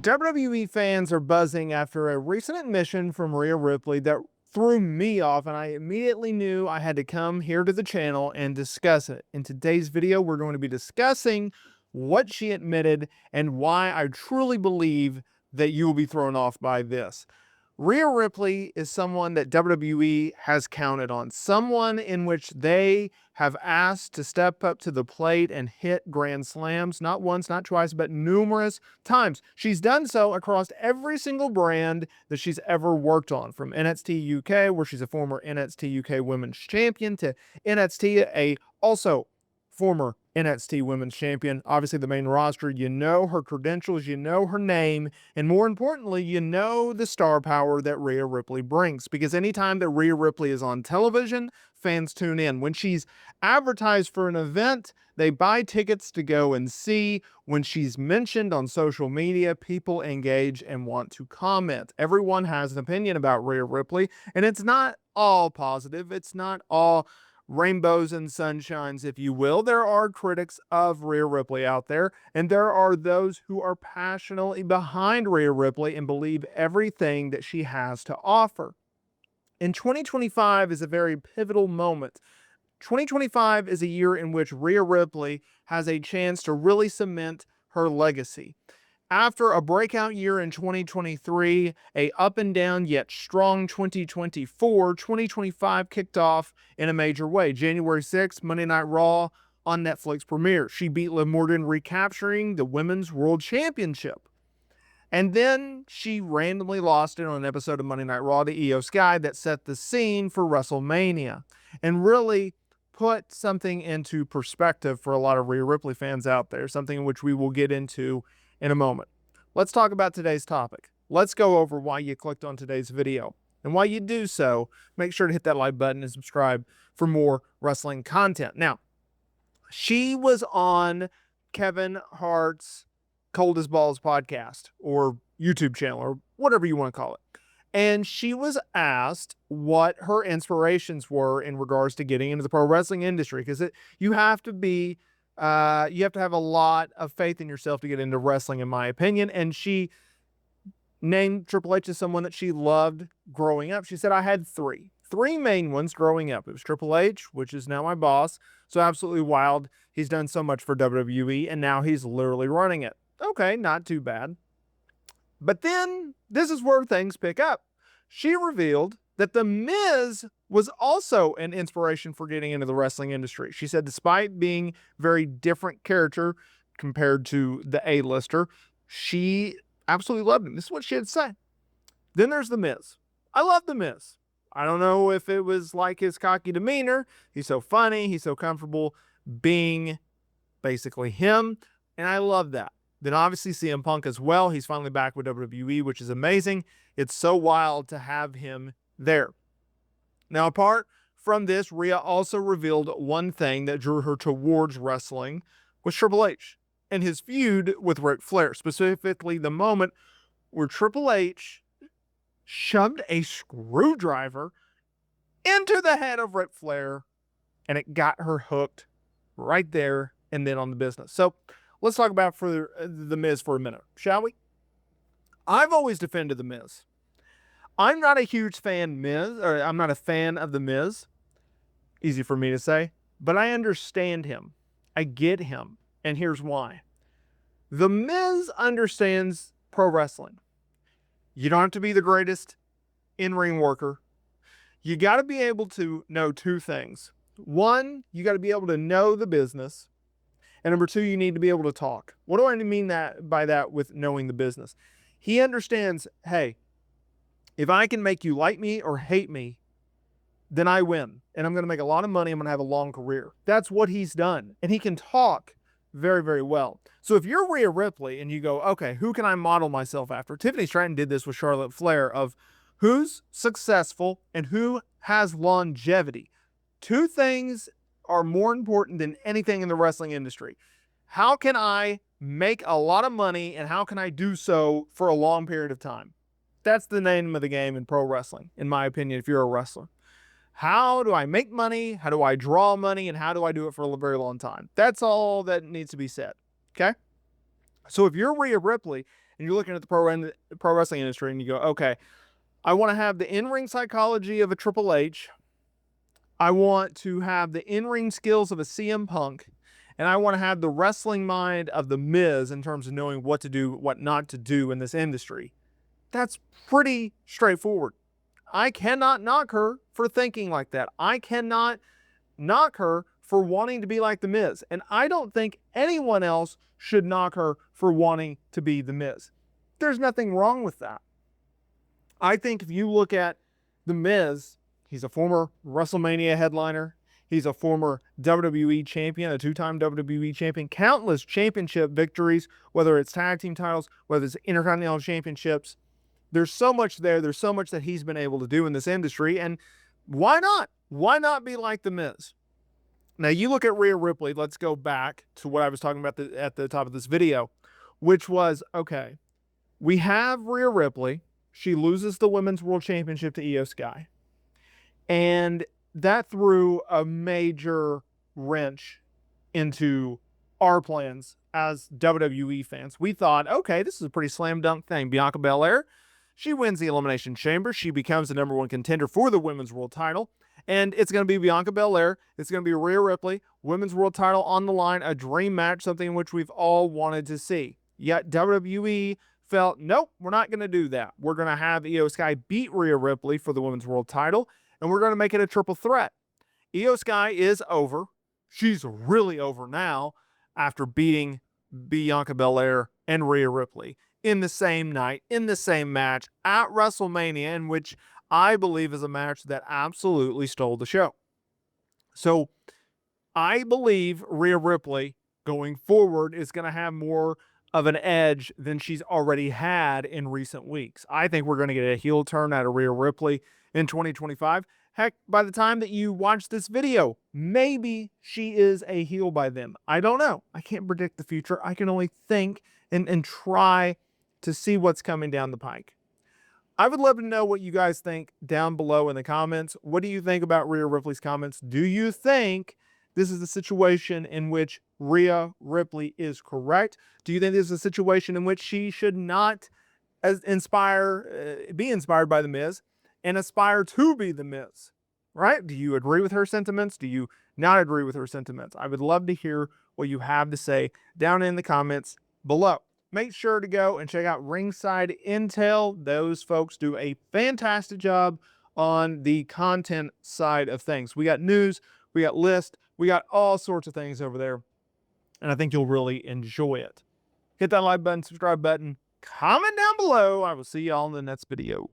WWE fans are buzzing after a recent admission from Rhea Ripley that threw me off, and I immediately knew I had to come here to the channel and discuss it. In today's video, we're going to be discussing what she admitted and why I truly believe that you will be thrown off by this. Rhea Ripley is someone that WWE has counted on, someone in which they have asked to step up to the plate and hit grand slams, not once, not twice, but numerous times. She's done so across every single brand that she's ever worked on, from NXT UK, where she's a former NXT UK Women's Champion, to NXT, a also former NXT Women's Champion. Obviously, the main roster, you know her credentials, you know her name, and more importantly, you know the star power that Rhea Ripley brings. Because anytime that Rhea Ripley is on television, fans tune in. When she's advertised for an event, they buy tickets to go and see. When she's mentioned on social media, people engage and want to comment. Everyone has an opinion about Rhea Ripley, and it's not all positive. It's not all rainbows and sunshines, if you will. There are critics of Rhea Ripley out there, and there are those who are passionately behind Rhea Ripley and believe everything that she has to offer. And 2025 is a very pivotal moment. 2025 is a year in which Rhea Ripley has a chance to really cement her legacy. After a breakout year in 2023, a up and down yet strong 2024, 2025 kicked off in a major way. January 6th, Monday Night Raw on Netflix premiere. She beat Liv Morgan, recapturing the Women's World Championship. And then she randomly lost it on an episode of Monday Night Raw to Io Sky that set the scene for WrestleMania and really put something into perspective for a lot of Rhea Ripley fans out there, something in which we will get into in a moment. Let's talk about today's topic. Let's go over why you clicked on today's video. And while you do so, make sure to hit that like button and subscribe for more wrestling content. Now, she was on Kevin Hart's Cold as Balls podcast or YouTube channel or whatever you want to call it. And she was asked what her inspirations were in regards to getting into the pro wrestling industry, because you have to have a lot of faith in yourself to get into wrestling, in my opinion. And she named Triple H as someone that she loved growing up. She said, I had three main ones growing up. It was Triple H, which is now my boss. So absolutely wild. He's done so much for WWE, and now he's literally running it. Okay, not too bad. But then this is where things pick up. She revealed that The Miz was also an inspiration for getting into the wrestling industry. She said despite being very different character compared to the A-lister, she absolutely loved him. This is what she had to say. Then there's The Miz. I love The Miz. I don't know if it was like his cocky demeanor. He's so funny. He's so comfortable being basically him. And I love that. Then obviously CM Punk as well. He's finally back with WWE, which is amazing. It's so wild to have him there. Now, apart from this, Rhea also revealed one thing that drew her towards wrestling was Triple H and his feud with Ric Flair, specifically the moment where Triple H shoved a screwdriver into the head of Ric Flair, and it got her hooked right there and then on the business. So let's talk about The Miz for a minute, shall we? I've always defended The Miz. I'm not a huge fan I'm not a fan of The Miz. Easy for me to say, but I understand him. I get him, and here's why. The Miz understands pro wrestling. You don't have to be the greatest in-ring worker. You got to be able to know two things. One, you got to be able to know the business. And number two, you need to be able to talk. What do I mean by that with knowing the business? He understands, hey, if I can make you like me or hate me, then I win. And I'm going to make a lot of money. I'm going to have a long career. That's what he's done. And he can talk very, very well. So if you're Rhea Ripley and you go, okay, who can I model myself after? Tiffany Stratton did this with Charlotte Flair of who's successful and who has longevity. Two things are more important than anything in the wrestling industry. How can I make a lot of money, and how can I do so for a long period of time? That's the name of the game in pro wrestling, in my opinion, if you're a wrestler. How do I make money? How do I draw money? And how do I do it for a very long time? That's all that needs to be said, okay? So if you're Rhea Ripley and you're looking at the pro wrestling industry and you go, okay, I want to have the in-ring psychology of a Triple H. I want to have the in-ring skills of a CM Punk. And I want to have the wrestling mind of the Miz in terms of knowing what to do, what not to do in this industry. That's pretty straightforward. I cannot knock her for thinking like that. I cannot knock her for wanting to be like the Miz. And I don't think anyone else should knock her for wanting to be the Miz. There's nothing wrong with that. I think if you look at the Miz, he's a former WrestleMania headliner. He's a former WWE champion, a two-time WWE champion, countless championship victories, whether it's tag team titles, whether it's intercontinental championships. There's so much there. There's so much that he's been able to do in this industry. And why not? Why not be like The Miz? Now, you look at Rhea Ripley. Let's go back to what I was talking about at the top of this video, which was, okay, we have Rhea Ripley. She loses the Women's World Championship to Io Sky. And that threw a major wrench into our plans as WWE fans. We thought, okay, this is a pretty slam dunk thing. Bianca Belair, she wins the Elimination Chamber. She becomes the #1 contender for the Women's World title. And it's going to be Bianca Belair. It's going to be Rhea Ripley. Women's World title on the line. A dream match, something in which we've all wanted to see. Yet WWE felt, nope, we're not going to do that. We're going to have Io Sky beat Rhea Ripley for the Women's World title. And we're going to make it a triple threat. Io Sky is over. She's really over now after beating Bianca Belair and Rhea Ripley in the same night, in the same match at WrestleMania, in which I believe is a match that absolutely stole the show. So I believe Rhea Ripley going forward is going to have more of an edge than she's already had in recent weeks. I think we're going to get a heel turn out of Rhea Ripley in 2025. Heck, by the time that you watch this video, maybe she is a heel by then. I don't know. I can't predict the future. I can only think and try to see what's coming down the pike. I would love to know what you guys think down below in the comments. What do you think about Rhea Ripley's comments? Do you think this is a situation in which Rhea Ripley is correct? Do you think this is a situation in which she should not be inspired by The Miz and aspire to be The Miz? Right? Do you agree with her sentiments? Do you not agree with her sentiments? I would love to hear what you have to say down in the comments below. Make sure to go and check out Ringside Intel. Those folks do a fantastic job on the content side of things. We got news, we got lists, we got all sorts of things over there, and I think you'll really enjoy it. Hit that like button, subscribe button, comment down below. I will see y'all in the next video.